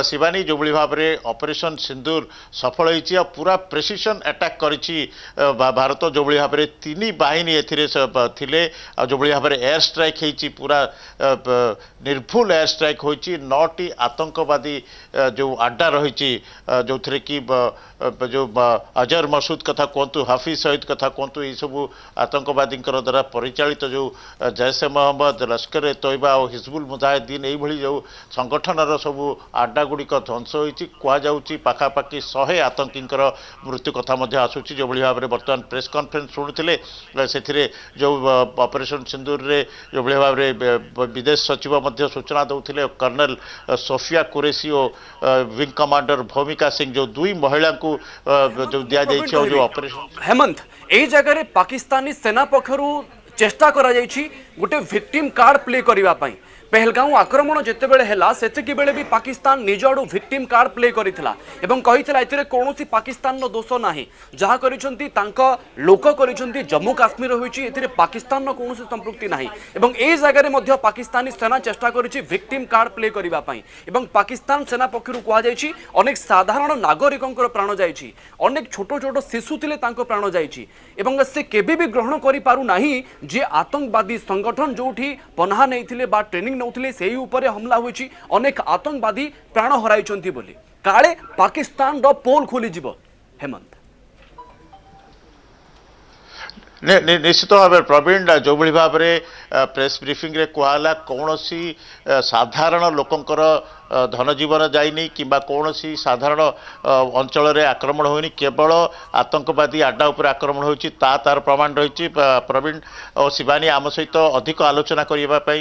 शिवानी जो भाव में ऑपरेशन सिंदूर सफल होती पूरा प्रेसिशन अटैक करिछि भारत जो भाव में तीन बाहिनी एथिरे थिले जो भाव में एयर स्ट्राइक होती पूरा निर्भुल एयर स्ट्राइक होती 9टी आतंकवादी जो अड्डा रही जो थे कि जो अजहर मसूद कथा कहतु हाफिज सईद कथा कहतु ये सब आतंकवादी द्वारा परिचालित जो जैश ए मोहम्मद लश्कर ए तोयबा और हिजबुल मुजाहिदीन यही जो संगठनर सब आड्डा गुड़िक ध्वंस होती कहुच्छी पाखापाखि 100 आतंकी मृत्यु कथा आसूँ जो भाव में बर्तमान प्रेस कॉन्फ्रेंस शुणुते से जो ऑपरेशन सिंदूर रे जो भाव में विदेश सचिव सूचना दौले कर्नल सोफिया कुरेशी और विंग कमांडर भूमिका सिंह जो दुई महिला को जो दिया जो ऑपरेशन हेमंत यही जगह पाकिस्तानी सेना पक्षर चेष्टा करा गोटे विक्टिम कार्ड प्ले करने पहलगांव आक्रमण जितेबले है से बेले भी पाकिस्तान निज आड़ू विक्टिम कार्ड प्ले करथिला एवं कहिथिला एथिरे कोनोसी पाकिस्तान दोष नाही जहा करिसंती तांका लोक करिसंती जम्मू काश्मीर होईची एथिरे पाकिस्तान नो कोनोसी संपृक्ति नाही एवं ए जगह रे मध्य पाकिस्तानी सेना चेष्टा करिछि विक्टिम कार्ड प्ले करिबा पई एवं पाकिस्तान सेना पक्षरु कुआ जायछि अनेक साधारण नागरिकंकर प्राण जायछि अनेक छोट छोट शिशु थिले तांको प्राण जायछि एवं से केबे भी ग्रहण करि पारु नाही जे आतंकवादी संगठन जोठी पनाह नैथिले बा ट्रेनिंग नौथिले सेही ऊपर हमला होईछि अनेक आतंकवादी प्राण हराइछंती बोली काले पाकिस्तान रो पोल खोली जीव हेमंत निश्चित भाव में प्रवीण जो भाव में प्रेस ब्रीफिंग रे कहला कौन सी साधारण लोकंकर धन जीवन जाइनी किंबा कौन सी साधारण अंचल रे आक्रमण होनी केवल आतंकवादी आड्डा उपर आक्रमण होती तार प्रमाण रही प्रवीण और शिवानी आम सहित अधिक आलोचना करने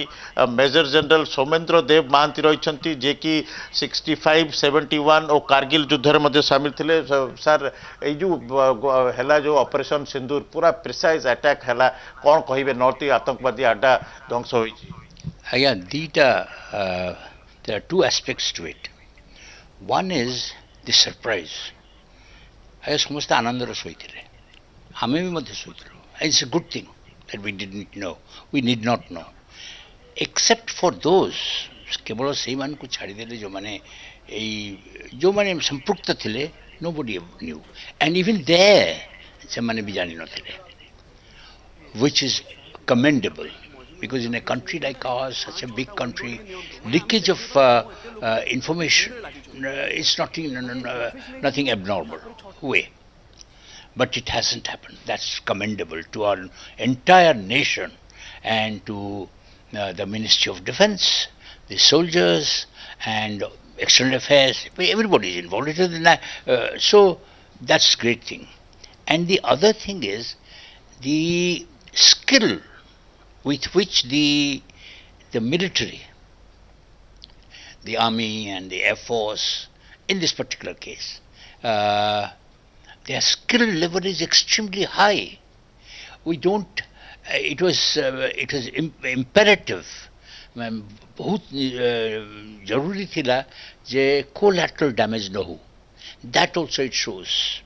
मेजर जनरल सौमेन्द्र देव महांती रही जे कि 65, 71 और कारगिल युद्ध में सामिल थे सर है जो ऑपरेशन सिंदूर पूरा प्रिसाइज अटैक है कौन कहे 9टी आतंकवादी आड्डा ध्वंस हो आज्ञा दीटा there are two aspects to it. One is the surprise. I समस्त आनंदर सोईथिले आमे भी मध्य सोईथिलु. It's a good thing that we didn't know. We need not know. Except for those केवल से मान को छाड़ी देले जो माने संपृक्त थिले nobody knew. And even there से माने भी जानी न थिले. Which is commendable. Because in a country like ours, such a big country, leakage of information is nothing abnormal way. But it hasn't happened. That's commendable to our entire nation and to the Ministry of Defense, the soldiers and external affairs. Everybody is involved in that. So that's a great thing. And the other thing is the skill with which the military, the army and the air force, in this particular case, their skill level is extremely high. We don't. It was imperative. बहुत जरूरी थिला जे collateral damage न हो. That also it shows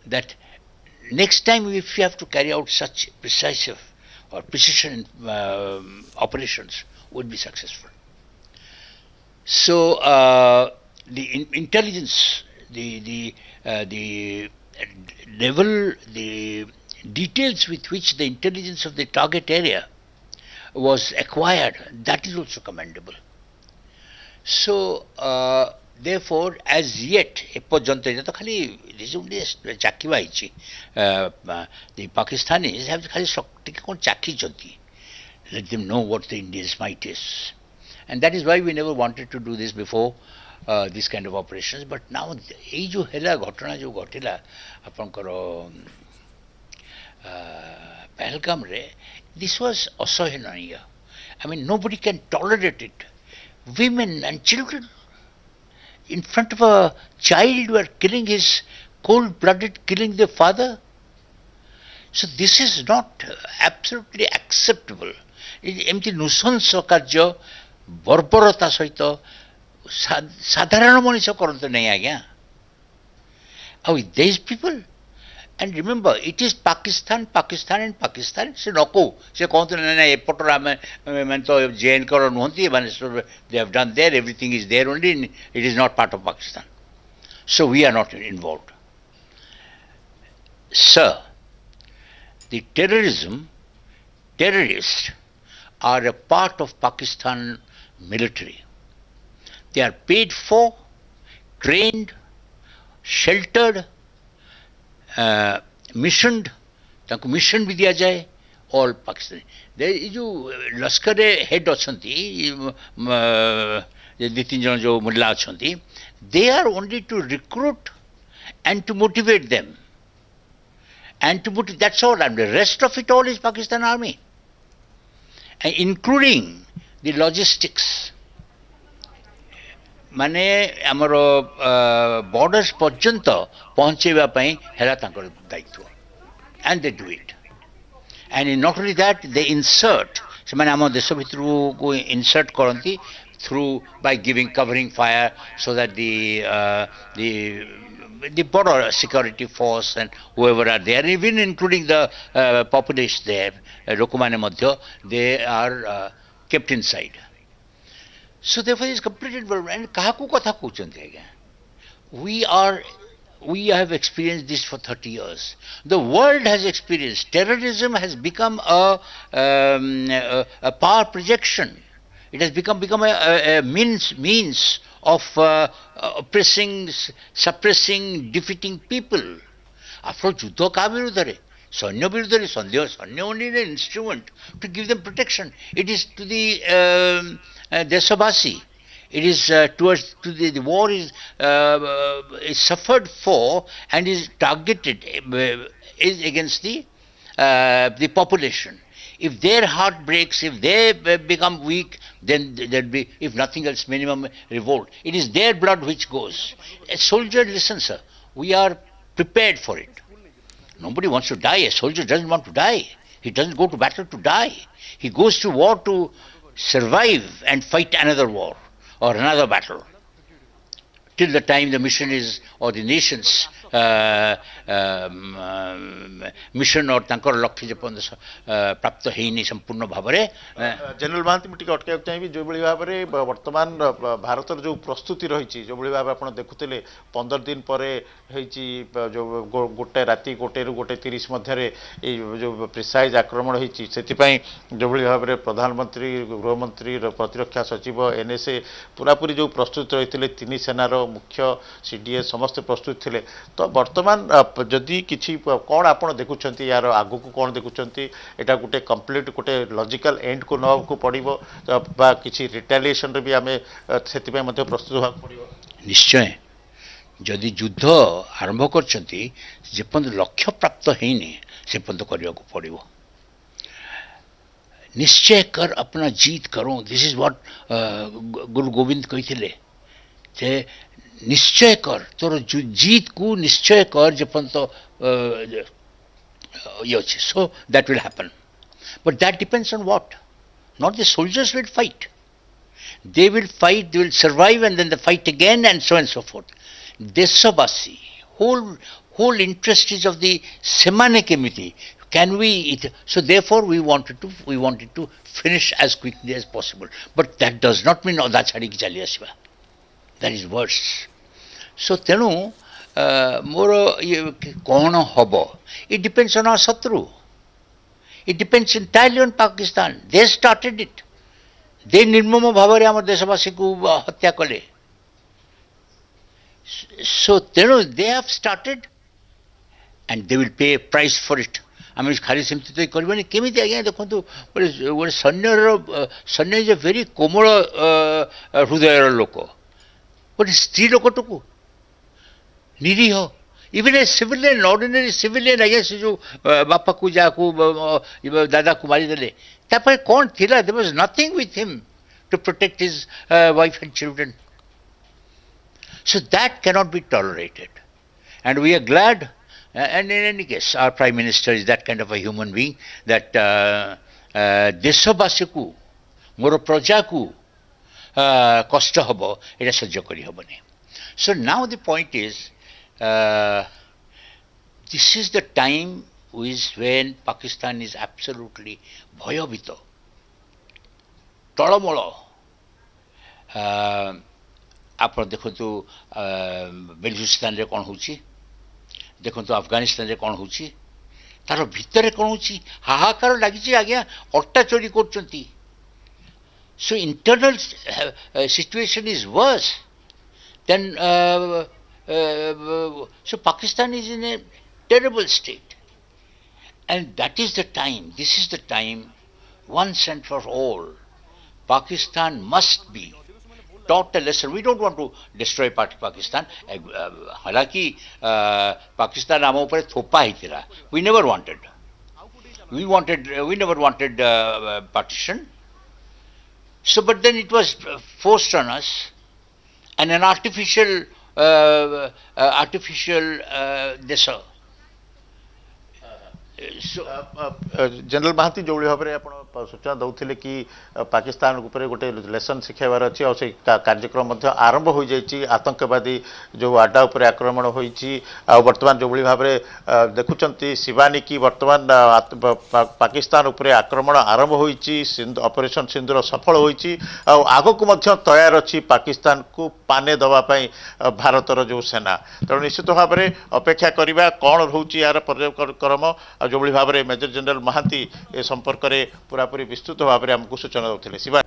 that next time if you have to carry out such precise or precision operations would be successful. So the intelligence, the level, the details with which the intelligence of the target area was acquired, that is also commendable. So therefore, as yet, this only the Pakistanis have let them know what the India's might is. And that is why we never wanted to do this before, this kind of operations. But now, this jo hela ghatana jo ghatila apankar Pahalgam re, this was asahananiya. I mean, nobody can tolerate it. Women and children in front of a child were killing his cold-blooded, killing their father. So this is not absolutely acceptable. एमती नृशंस कार्य बर्बरता सहित साधारण मनीष करते नहीं आज्ञा. These people, And remember, it is Pakistan, Pakistan and Pakistan. Se noko. Se कहते ना ना एपटर मैं तो जैन करो नहोती माने they have done there, everything is there only. It is not part of Pakistan. So we are not involved. Sir, the terrorists are a part of Pakistan military. They are paid for, trained, sheltered, missioned, ताको mission भी दिया जाए all Pakistani ये जो लश्कर head अछंती ये 2-3 जन जो मुल्ला अछंती they are only to recruit and to motivate them and to motivate, that's all, and the rest of it all is Pakistan army, and including the logistics माने आमर बॉर्डर्स पर्यंत पहुंचेवा पई हेला तांकर दायित्व and they do it, and not only that they insert से माने आम देश भितर को insert करंती through by giving covering fire so that the border security force and whoever are there, even including the population there, लोकमाने Madhya they are kept inside. So therefore is complete involvement. And kahaku katha kuchante again. We have experienced this for 30 years. The world has experienced. Terrorism has become a power projection. It has become a means of oppressing, suppressing, defeating people. After juddho ka birudhare, Sanya birudhare, Sanya only an instrument to give them protection. It is to the Deshabasi. It is towards to the war is suffered for and is targeted is against the population. If their heart breaks, if they become weak, then there'll be, if nothing else, minimum revolt. It is their blood which goes. A soldier, listen, sir, we are prepared for it. Nobody wants to die. A soldier doesn't want to die. He doesn't go to battle to die. He goes to war to survive and fight another war or another battle till the time the mission is, or the nation's mission or ତାଙ୍କର ଲକ୍ଷ୍ୟ ଯେପର୍ଯ୍ୟନ୍ତ ପ୍ରାପ୍ତ ହେଇନି ସମ୍ପୂର୍ଣ୍ଣ ଭାବରେ general Mohanty ମୁଁ ଟିକେ ଅଟକାଇବାକୁ ଚାହିଁବି ଯେଉଁଭଳି ଭାବରେ ବର୍ତ୍ତମାନ ଭାରତର ଯେଉଁ ପ୍ରସ୍ତୁତି ରହିଛି ଯେଉଁଭଳି ଭାବେ ଆପଣ ଦେଖୁଥିଲେ 15 ଦିନ ପରେ ହେଇଛି ଯେଉଁ ଗୋଟେ ରାତି 1ରୁ 1:30 ମଧ୍ୟରେ ଏଇ ଯେଉଁ ପ୍ରିସାଇଜ ଆକ୍ରମଣ ହେଇଛି ସେଥିପାଇଁ ଯେଉଁଭଳି ଭାବରେ ପ୍ରଧାନମନ୍ତ୍ରୀ ଗୃହମନ୍ତ୍ରୀ ପ୍ରତିରକ୍ଷା ସଚିବ ଏନଏସଏ ପୁରାପୁରି ଯେଉଁ ପ୍ରସ୍ତୁତ ରହିଥିଲେ ତିନି ସେନାର ମୁଖ୍ୟ ସିଡିଏସ୍ ସମସ୍ତେ ପ୍ରସ୍ତୁତ ଥିଲେ ତ ବର୍ତ୍ତମାନ ଯଦି କିଛି କ'ଣ ଆପଣ ଦେଖୁଛନ୍ତି ୟାର ଆଗକୁ କ'ଣ ଦେଖୁଛନ୍ତି ଏଇଟା ଗୋଟେ କମ୍ପ୍ଲିଟ୍ ଗୋଟେ ଲଜିକାଲ ଏଣ୍ଡକୁ ନେବାକୁ ପଡ଼ିବ ବା କିଛି ରିଟାଲିଏସନରେ ବି ଆମେ ସେଥିପାଇଁ ମଧ୍ୟ ପ୍ରସ୍ତୁତ ହେବାକୁ ପଡ଼ିବ ନିଶ୍ଚୟ ଯଦି ଯୁଦ୍ଧ ଆରମ୍ଭ କରିଛନ୍ତି ଯେପର୍ଯ୍ୟନ୍ତ ଲକ୍ଷ୍ୟ ପ୍ରାପ୍ତ ହେଇନି ସେ ପର୍ଯ୍ୟନ୍ତ କରିବାକୁ ପଡ଼ିବ ନିଶ୍ଚୟ କର अपना जीत करो दिस इज व्हाट गुरु गोविंद କହିଥିଲେ ଯେ निश्चय कर तोर जीत को निश्चय कर जेपर्यंत ये अच्छे so that will happen but that depends on what not the soldiers will fight they will fight, they will survive and then they fight again and so forth. Deshabasi, whole interest is of the semane kemiti. Can we eat? So therefore we wanted to finish as quickly as possible. But that does not mean oda chhadi ki chali asiba. That is worse. So tenu ମୋର କ'ଣ ହେବ it depends on our ଶତ୍ରୁ it depends entirely on Pakistan. They started it. they ନିର୍ମମ ଭାବରେ ଆମ ଦେଶବାସୀକୁ ହତ୍ୟା କଲେ. So ତେଣୁ they have started and they will pay a price for it. ଆମେ ଖାଲି ସେମିତି ତ କରିବାନି କେମିତି ଆଜ୍ଞା ଦେଖନ୍ତୁ ଗୋଟେ ସୈନ୍ୟ ଇଜ ଏ ଭେରି କୋମଳ ହୃଦୟର ଲୋକ ଗୋଟେ ସ୍ତ୍ରୀ ଲୋକଟକୁ ନିରୀହ even a civilian ordinary civilian आज्ञा से जो बापा को जाकू दादा को मारिदेले तापर कौन थिला there was nothing with him to protect his wife and children so that can not be tolerated and we are glad and in any case our prime minister is that kind of a human being that देशवासी को मोर प्रजा को कष्ट हबो एटा सह्य करि हबनी. So now the point is this is the time is when Pakistan is absolutely भयभीत टळमळ आप देखु बेलुचिस्तान रे कौन होची देखु अफगानिस्तान रे कौन होची तार भितर कौन होची हाहाकार लगी आज्ञा अट्टा चोरी कर so internal situation is worse then so Pakistan is in a terrible state and that is the time this is the time once and for all Pakistan must be taught a lesson. We don't want to destroy Pakistan. हालांकि पाकिस्तान आम ऊपर थोपा ही we never wanted. We never wanted partition. So, but then it was forced on us, and an artificial desert. General Mohanty जो भाव में आप सूचना दौले कि पाकिस्तान उपरे गोटे लेसन शिखाइबार अच्छी और कार्यक्रम आरंभ हो जाइए आतंकवादी जो आड्डा उपर आक्रमण होती बर्तमान जो भाव में देखुं शिवानी की बर्तमान पाकिस्तान उपरे आक्रमण आरंभ होती ऑपरेशन सिंदूर सफल होती आग को तैयार अच्छी पाकिस्तान को पाने दवापाई भारतर जो सेना तेणु निश्चित भाव में अपेक्षा करवा कौन रोचे यार पर्यायक्रम जो भाव में मेजर जनरल महांती ए संपर्क में पूरापूरी विस्तृत भाव में आमको सूचना देते शिवा।